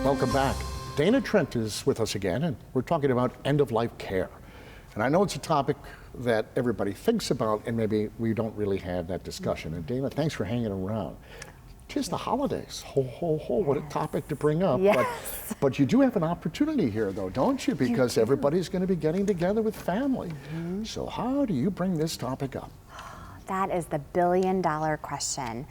Welcome back. Dana Trent is with us again, and we're talking about end-of-life care. And I know it's a topic that everybody thinks about, and maybe we don't really have that discussion. And Dana, thanks for hanging around. 'Tis the holidays. Ho, ho, ho, what a topic to bring up. Yes. But you do have an opportunity here, though, don't you? Because everybody's going to be getting together with family. So how do you bring this topic up? That is the billion-dollar question.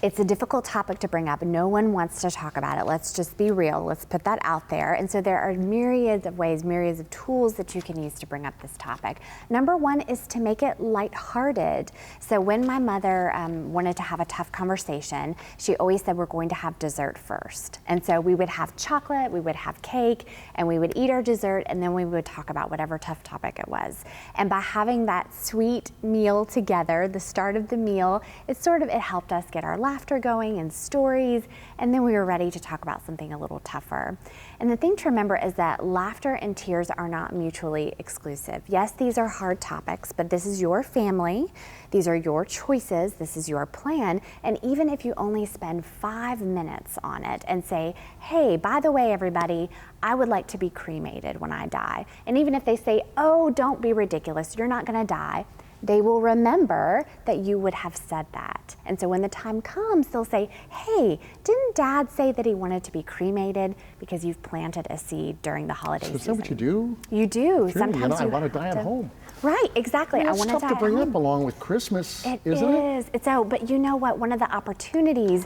It's a difficult topic to bring up. No one wants to talk about it. Let's just be real. Let's put that out there. And so there are myriads of ways, myriads of tools that you can use to bring up this topic. Number one is to make it lighthearted. So when my mother wanted to have a tough conversation, she always said we're going to have dessert first. And so we would have chocolate, we would have cake, and we would eat our dessert, and then we would talk about whatever tough topic it was. And by having that sweet meal together, the start of the meal, it helped us get our laughter going and stories, and then we were ready to talk about something a little tougher. And the thing to remember is that laughter and tears are not mutually exclusive. Yes, these are hard topics, but this is your family, these are your choices, this is your plan, and even if you only spend 5 minutes on it and say, hey, by the way, everybody, I would like to be cremated when I die. And even if they say, oh, don't be ridiculous, you're not gonna die, they will remember that you would have said that. And so when the time comes, they'll say, hey, didn't Dad say that he wanted to be cremated? Because you've planted a seed during the holiday season. Is that what you do? You do. Sure, Sometimes I want to die at home. Right, exactly. Well, I want to die it's tough to bring at home. up along with Christmas, It isn't it? is. It's so, but you know what? One of the opportunities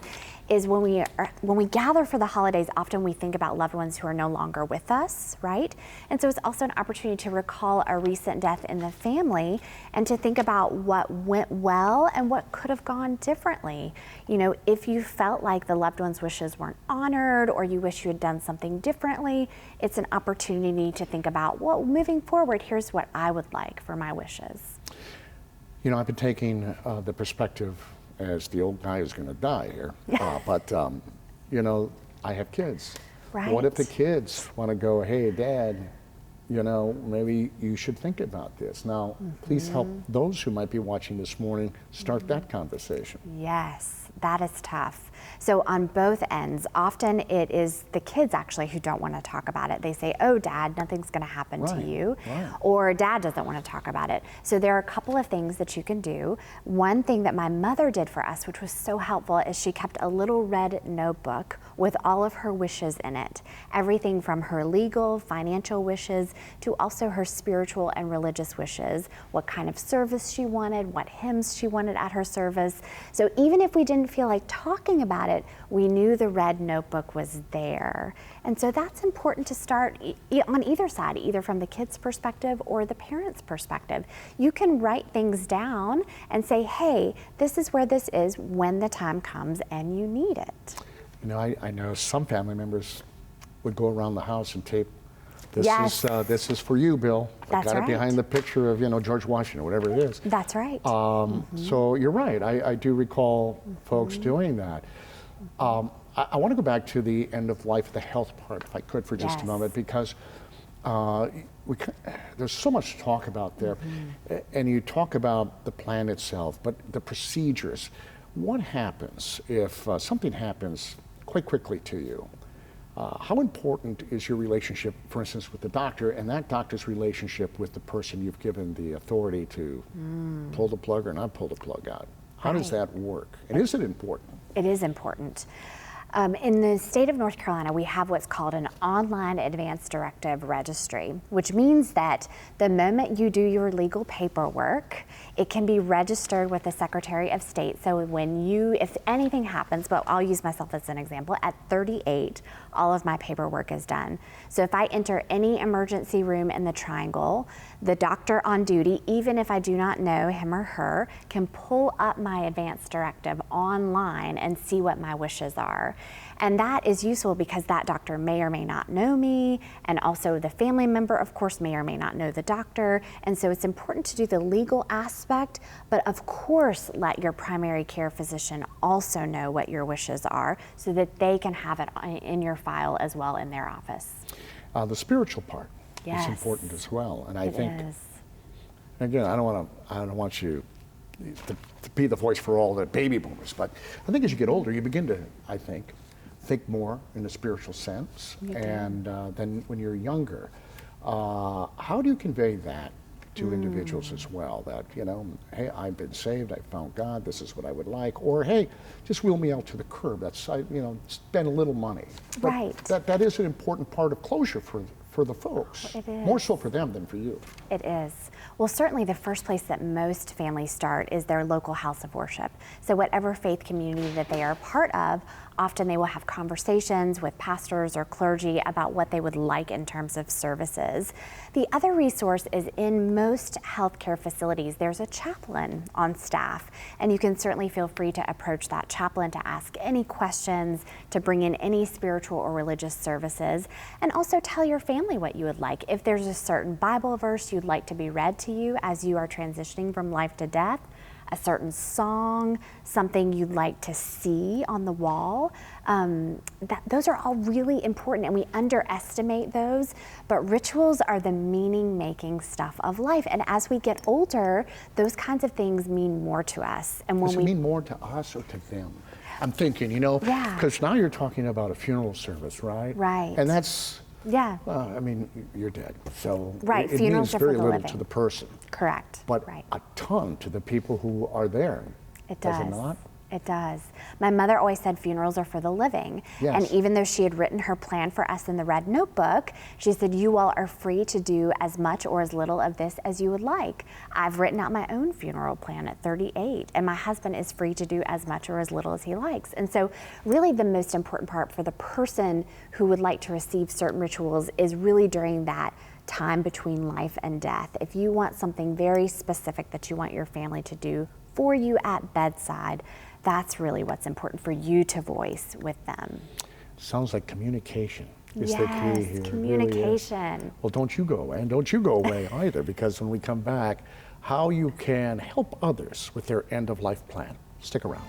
is when we gather for the holidays, often we think about loved ones who are no longer with us, right? And so it's also an opportunity to recall a recent death in the family and to think about what went well and what could have gone differently. You know, if you felt like the loved one's wishes weren't honored or you wish you had done something differently, it's an opportunity to think about, well, moving forward, here's what I would like for my wishes. You know, I've been taking the perspective as the old guy who's going to die here, but you know, I have kids. Right. What if the kids want to go, hey, Dad, you know, maybe you should think about this. Now, please help those who might be watching this morning start that conversation. Yes, that is tough. So on both ends, often it is the kids actually who don't want to talk about it. They say, oh, Dad, nothing's going to happen to you. Right. Or Dad doesn't want to talk about it. So there are a couple of things that you can do. One thing that my mother did for us, which was so helpful, is she kept a little red notebook with all of her wishes in it. Everything from her legal, financial wishes to also her spiritual and religious wishes, what kind of service she wanted, what hymns she wanted at her service. So even if we didn't feel like talking about it, we knew the red notebook was there. And so that's important to start on either side, either from the kid's perspective or the parent's perspective. You can write things down and say, hey, this is where this is when the time comes and you need it. You know, I know some family members would go around the house and tape, this is for you, Bill. That's got right. it behind the picture of, you know, George Washington, whatever it is. That's right. So you're right. I do recall folks doing that. I want to go back to the end of life, the health part, if I could, for just a moment, because there's so much to talk about there. And you talk about the plan itself, but the procedures. What happens if something happens quite quickly to you? How important is your relationship, for instance, with the doctor, and that doctor's relationship with the person you've given the authority to pull the plug or not pull the plug out? How does that work? And is it important? It is important. In the state of North Carolina, we have what's called an online advance directive registry, which means that the moment you do your legal paperwork, it can be registered with the Secretary of State. So if anything happens, but I'll use myself as an example, at 38, all of my paperwork is done. So if I enter any emergency room in the Triangle, the doctor on duty, even if I do not know him or her, can pull up my advance directive online and see what my wishes are. And that is useful because that doctor may or may not know me, and also the family member, of course, may or may not know the doctor. And so it's important to do the legal aspect, but of course, let your primary care physician also know what your wishes are so that they can have it in your file as well in their office. The spiritual part Yes. is important as well. And I It think, is. again, I don't want you to be the voice for all the baby boomers, but I think as you get older, you begin to, I think, think more in a spiritual sense, and then when you're younger, how do you convey that to individuals as well? That, you know, hey, I've been saved, I found God, this is what I would like, or hey, just wheel me out to the curb. That's, you know, spend a little money. But Right. that is an important part of closure for the folks. It is. More so for them than for you. It is. Well, certainly the first place that most families start is their local house of worship. So whatever faith community that they are a part of, often they will have conversations with pastors or clergy about what they would like in terms of services. The other resource is in most healthcare facilities, there's a chaplain on staff, and you can certainly feel free to approach that chaplain to ask any questions, to bring in any spiritual or religious services, and also tell your family what you would like. If there's a certain Bible verse you'd like to be read to you as you are transitioning from life to death, a certain song, something you'd like to see on the wall. Those are all really important, and we underestimate those, but rituals are the meaning-making stuff of life. And as we get older, those kinds of things mean more to us. And when Does it mean more to us or to them? I'm thinking, you know, Yeah. because now you're talking about a funeral service, right? Right. And that's, yeah, I mean, you're dead, so Right, it funerals means are for very the little living. to the person, correct. but right. a ton to the people who are there. It Does does. it not? It does. My mother always said funerals are for the living. Yes. And even though she had written her plan for us in the red notebook, she said, you all are free to do as much or as little of this as you would like. I've written out my own funeral plan at 38, and my husband is free to do as much or as little as he likes. And so really the most important part for the person who would like to receive certain rituals is really during that time between life and death. If you want something very specific that you want your family to do for you at bedside, that's really what's important for you to voice with them. Sounds like communication is the key Yes, here. It really is. communication. Well, don't you go away, and don't you go away either, because when we come back, how you can help others with their end-of-life plan. Stick around.